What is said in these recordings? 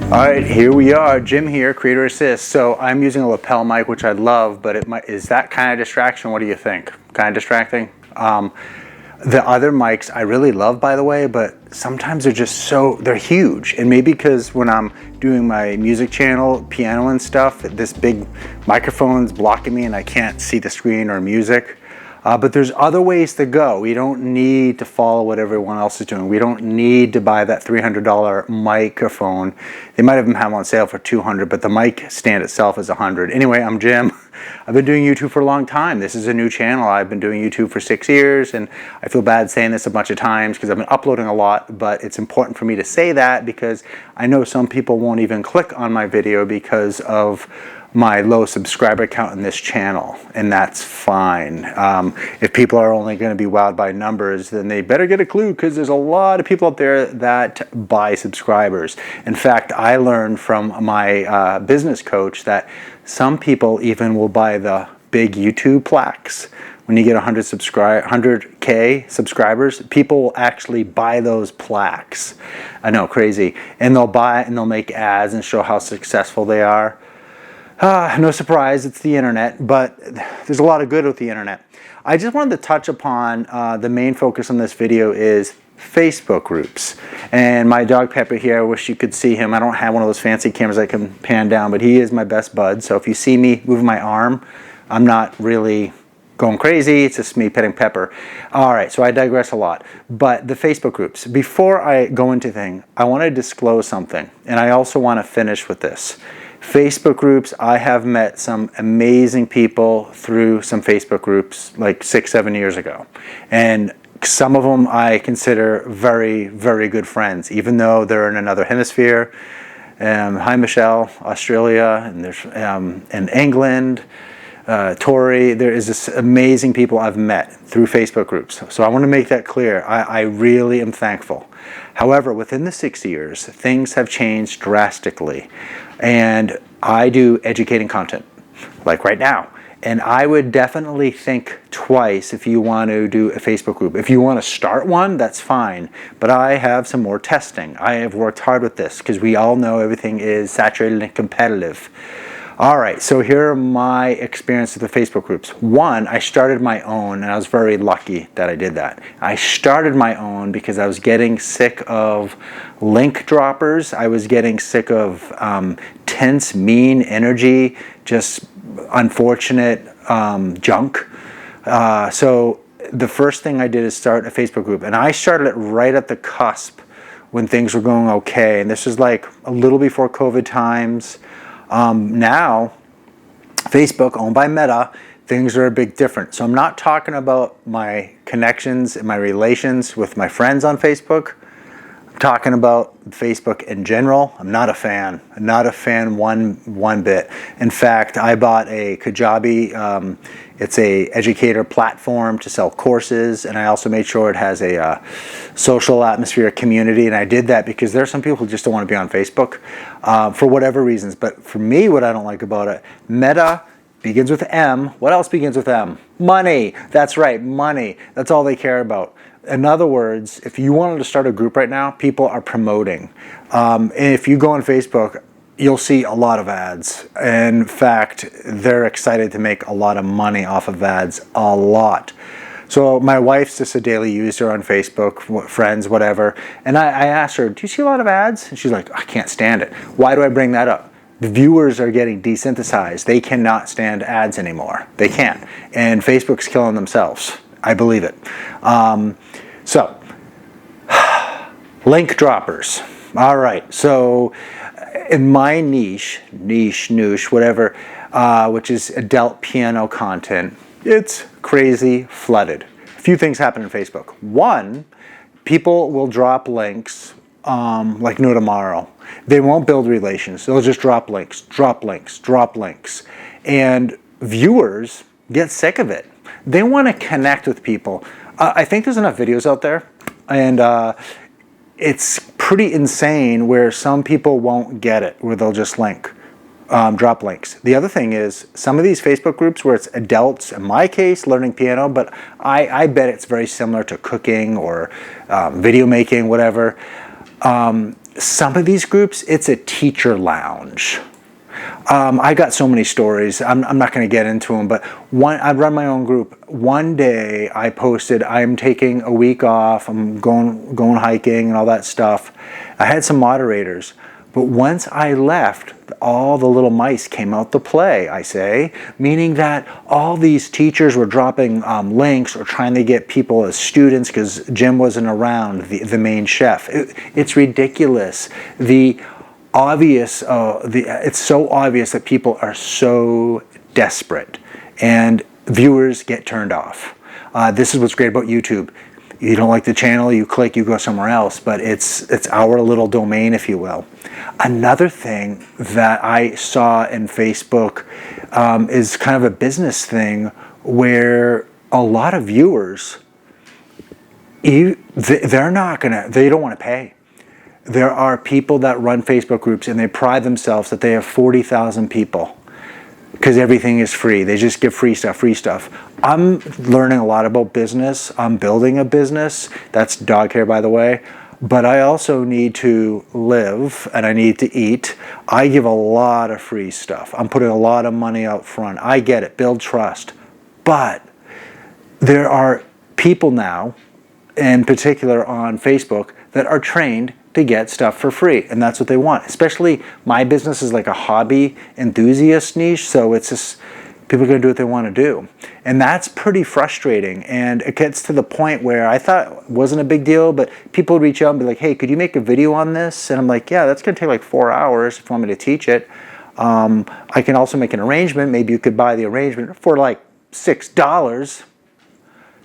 Alright, here we are, Jim here, Creator Assist. So I'm using a lapel mic, which I love, but is that kind of distraction? What do you think? Kind of distracting? The other mics I really love, by the way, but sometimes they're huge. And maybe because when I'm doing my music channel, piano and stuff, this big microphone's blocking me and I can't see the screen or music. But there's other ways to go. We don't need to follow what everyone else is doing. We don't need to buy that $300 microphone. They might even have them on sale for $200, but the mic stand itself is $100. Anyway, I'm Jim. I've been doing YouTube for a long time. This is a new channel. I've been doing YouTube for 6 years, and I feel bad saying this a bunch of times because I've been uploading a lot, but it's important for me to say that because I know some people won't even click on my video because of my low subscriber count in this channel, and that's fine. If people are only going to be wowed by numbers, then they better get a clue because there's a lot of people out there that buy subscribers. In fact, I learned from my business coach that some people even will buy the big YouTube plaques. When you get 100K subscribers, people will actually buy those plaques. I know, crazy. And they'll buy it and they'll make ads and show how successful they are. No surprise, it's the internet, but there's a lot of good with the internet. I just wanted to touch upon the main focus on this video is Facebook groups. And my dog Pepper here, I wish you could see him. I don't have one of those fancy cameras I can pan down, but he is my best bud. So if you see me moving my arm, I'm not really going crazy. It's just me petting Pepper. All right, so I digress a lot. But the Facebook groups, before I go into things, I want to disclose something. And I also want to finish with this. Facebook groups, I have met some amazing people through some Facebook groups like 6-7 years ago. And some of them I consider very, very good friends, even though they're in another hemisphere. Hi, Michelle, Australia, and there's in England, Tori. There is this amazing people I've met through Facebook groups. So I want to make that clear. I really am thankful. However, within the 6 years, things have changed drastically. And I do educating content, like right now. And I would definitely think twice if you want to do a Facebook group. If you want to start one, that's fine. But I have some more testing. I have worked hard with this because we all know everything is saturated and competitive. All right, so here are my experience with the Facebook groups. One, I started my own, and I was very lucky that I did that. I started my own because I was getting sick of link droppers. I was getting sick of tense, mean energy, just unfortunate junk. So the first thing I did is start a Facebook group, and I started it right at the cusp when things were going okay. And this was like a little before COVID times. Now, Facebook, owned by Meta, things are a bit different. So I'm not talking about my connections and my relations with my friends on Facebook. I'm talking about Facebook in general. I'm not a fan. I'm not a fan one bit. In fact, I bought a Kajabi. It's a educator platform to sell courses, and I also made sure it has a social atmosphere, community, and I did that because there are some people who just don't want to be on Facebook for whatever reasons. But for me, what I don't like about it, Meta begins with M. What else begins with M? Money. That's right, money. That's all they care about. In other words, if you wanted to start a group right now, people are promoting. And if you go on Facebook, you'll see a lot of ads. In fact, they're excited to make a lot of money off of ads, a lot. So my wife's just a daily user on Facebook, friends, whatever. And I asked her, do you see a lot of ads? And she's like, I can't stand it. Why do I bring that up? The viewers are getting desynthesized. They cannot stand ads anymore. They can't. And Facebook's killing themselves. I believe it. So, link droppers. All right. So, in my niche, whatever, which is adult piano content, it's crazy flooded. A few things happen in Facebook. One, people will drop links like no tomorrow. They won't build relations. They'll just drop links. And viewers get sick of it. They want to connect with people. I think there's enough videos out there, and it's pretty insane where some people won't get it, where they'll just drop links. The other thing is some of these Facebook groups where it's adults, in my case, learning piano, but I bet it's very similar to cooking or video making, whatever. some of these groups, it's a teacher lounge. I got so many stories. I'm not going to get into them, but I run my own group. One day I posted, I'm taking a week off. I'm going hiking and all that stuff. I had some moderators, but once I left, all the little mice came out to play, I say, meaning that all these teachers were dropping links or trying to get people as students because Jim wasn't around, the main chef. It's ridiculous. It's so obvious that people are so desperate and viewers get turned off. This is what's great about YouTube. You don't like the channel, you click, you go somewhere else, but it's our little domain, if you will. Another thing that I saw in Facebook is kind of a business thing where a lot of viewers, they don't want to pay. There are people that run Facebook groups and they pride themselves that they have 40,000 people because everything is free. They just give free stuff. I'm learning a lot about business. I'm building a business. That's dog hair, by the way. But I also need to live and I need to eat. I give a lot of free stuff. I'm putting a lot of money out front. I get it. Build trust. But there are people now, in particular on Facebook, that are trained to get stuff for free, and that's what they want. Especially my business is like a hobby enthusiast niche, so it's just people are going to do what they want to do, and that's pretty frustrating. And it gets to the point where I thought it wasn't a big deal, but people would reach out and be like, "Hey, could you make a video on this?" And I'm like, "Yeah, that's going to take like 4 hours if you want me to teach it. I can also make an arrangement. Maybe you could buy the arrangement for like $6."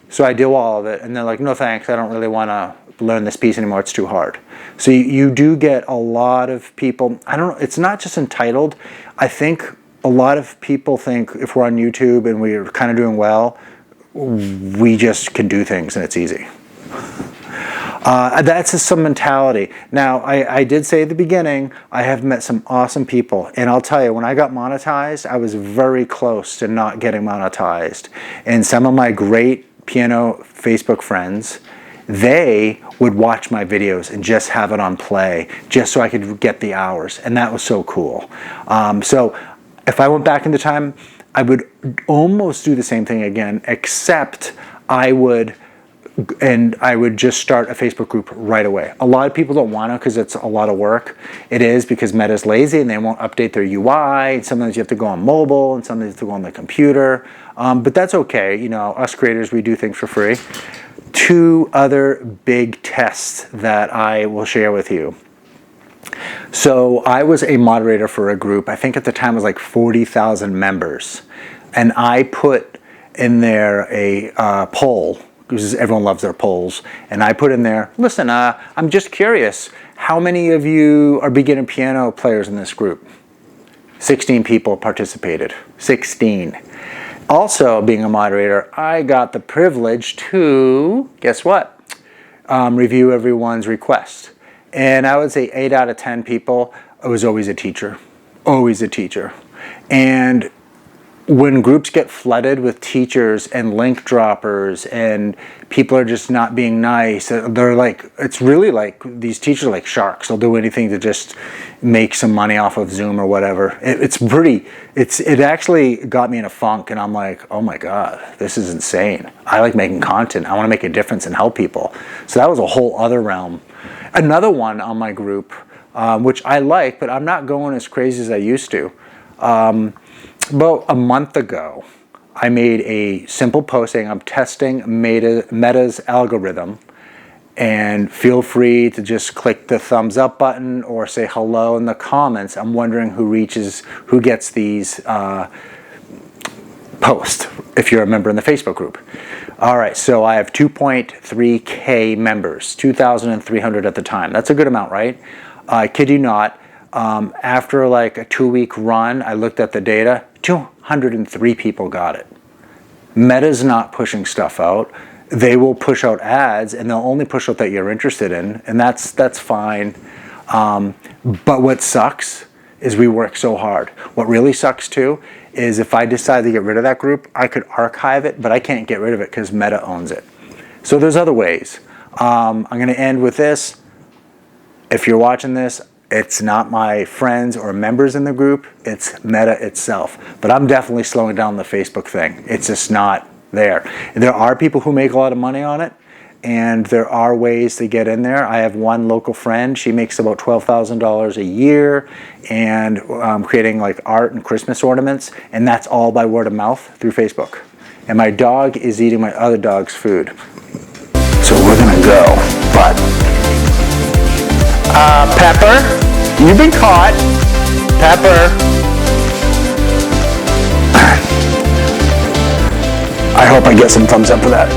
So I do all of it, and they're like, "No thanks, I don't really want to learn this piece anymore, it's too hard." So you do get a lot of people, it's not just entitled. I think a lot of people think if we're on YouTube and we're kind of doing well, we just can do things and it's easy. That's just some mentality. Now, I did say at the beginning, I have met some awesome people. And I'll tell you, when I got monetized, I was very close to not getting monetized. And some of my great piano Facebook friends, they would watch my videos and just have it on play just so I could get the hours, and that was so cool. So if I went back into time, I would almost do the same thing again, except I would just start a Facebook group right away. A lot of people don't want to because it's a lot of work. It is because Meta's lazy and they won't update their UI. And sometimes you have to go on mobile and sometimes you have to go on the computer. But that's okay. You know, us creators, we do things for free. 2 other big tests that I will share with you. So I was a moderator for a group. I think at the time it was like 40,000 members. And I put in there a poll, because everyone loves their polls. And I put in there, listen, I'm just curious, how many of you are beginner piano players in this group? 16 people participated. 16. Also, being a moderator, I got the privilege to, guess what? Review everyone's request. And I would say 8 out of 10 people, it was always a teacher. Always a teacher. And when groups get flooded with teachers and link droppers and people are just not being nice, they're like, it's really like, these teachers are like sharks. They'll do anything to just make some money off of Zoom or whatever. It actually got me in a funk, and I'm like, oh my God, this is insane. I like making content. I want to make a difference and help people. So that was a whole other realm. Another one on my group, which I like, but I'm not going as crazy as I used to. About a month ago, I made a simple post saying I'm testing Meta's algorithm, and feel free to just click the thumbs up button or say hello in the comments. I'm wondering who gets these posts if you're a member in the Facebook group. All right, so I have 2.3K members, 2,300 at the time. That's a good amount, right? I kid you not. After like a 2-week run, I looked at the data, 203 people got it. Meta's not pushing stuff out. They will push out ads, and they'll only push out that you're interested in, and that's fine. But what sucks is we work so hard. What really sucks too is if I decide to get rid of that group, I could archive it, but I can't get rid of it because Meta owns it. So there's other ways. I'm going to end with this. if you're watching this, it's not my friends or members in the group, it's Meta itself. But I'm definitely slowing down the Facebook thing. It's just not there. There are people who make a lot of money on it, and there are ways to get in there. I have one local friend, she makes about $12,000 a year, and creating like art and Christmas ornaments, and that's all by word of mouth through Facebook. And my dog is eating my other dog's food. So we're gonna go, but Pepper, you've been caught. Pepper. I hope I get some thumbs up for that.